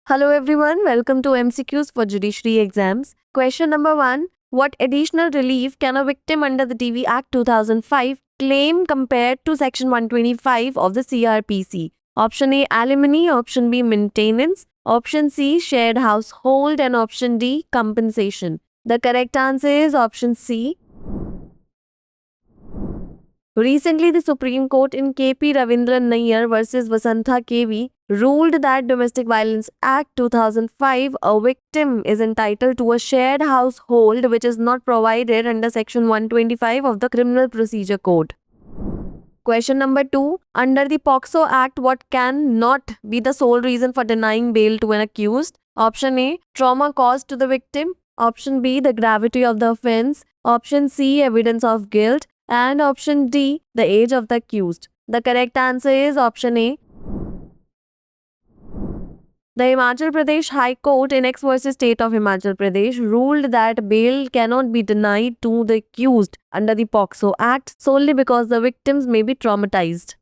Hello everyone, welcome to MCQs for judiciary exams. Question number 1. What additional relief can a victim under the TV Act 2005 claim compared to section 125 of the CRPC? Option A, alimony, option B, maintenance, option C, shared household, and option D, compensation. The correct answer is option C. Recently, the Supreme Court in KP Ravindran Nayyar versus Vasantha KV ruled that Domestic Violence Act 2005, a victim is entitled to a shared household which is not provided under Section 125 of the Criminal Procedure Code. Question number 2. Under the POCSO Act, what can not be the sole reason for denying bail to an accused? Option A, trauma caused to the victim. Option B, the gravity of the offense. Option C, evidence of guilt. And option D, the age of the accused. The correct answer is option A. The Himachal Pradesh High Court in X versus State of Himachal Pradesh ruled that bail cannot be denied to the accused under the POCSO Act solely because the victims may be traumatized.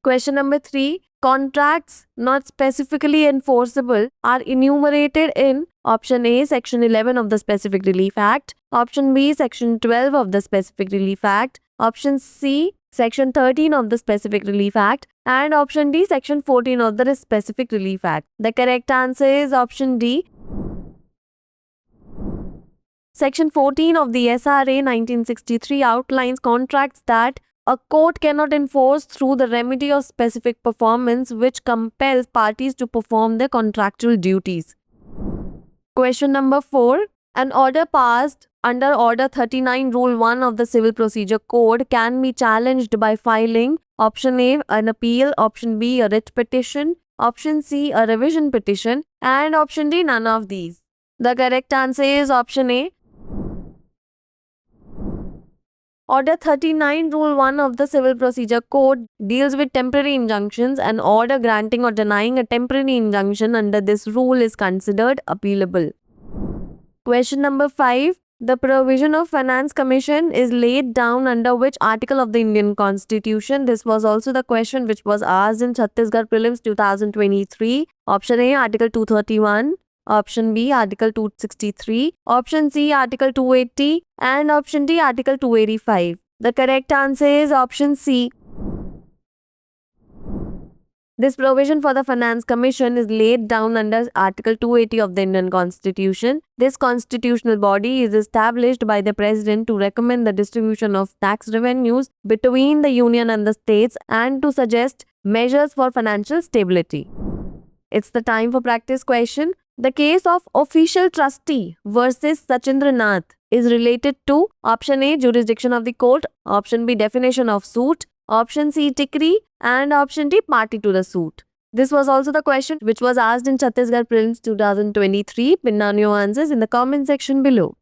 Question number 3. Contracts not specifically enforceable are enumerated in option A, Section 11 of the Specific Relief Act, option B, Section 12 of the Specific Relief Act, option C, Section 13 of the Specific Relief Act, and option D, Section 14 of the Specific Relief Act. The correct answer is option D. Section 14 of the SRA 1963 outlines contracts that a court cannot enforce through the remedy of specific performance which compels parties to perform their contractual duties. Question number 4. An order passed under Order 39 Rule 1 of the Civil Procedure Code can be challenged by filing option A, an appeal, option B, a writ petition, option C, a revision petition, and option D, none of these. The correct answer is option A. Order 39 Rule 1 of the Civil Procedure Code deals with temporary injunctions. An order granting or denying a temporary injunction under this rule is considered appealable. Question number 5. The provision of Finance Commission is laid down under which article of the Indian Constitution? This was also the question which was asked in Chhattisgarh Prelims 2023. Option A, Article 231. Option B, Article 263, option C, Article 280, and option D, Article 285. The correct answer is option C. This provision for the Finance Commission is laid down under Article 280 of the Indian Constitution. This constitutional body is established by the President to recommend the distribution of tax revenues between the Union and the states and to suggest measures for financial stability. It's the time for practice question. The case of official trustee versus Sachindra Nath is related to option A, jurisdiction of the court, option B, definition of suit, option C, tikri, and option D, party to the suit. This was also the question which was asked in Chhattisgarh Prelims 2023. Pin down your answers in the comment section below.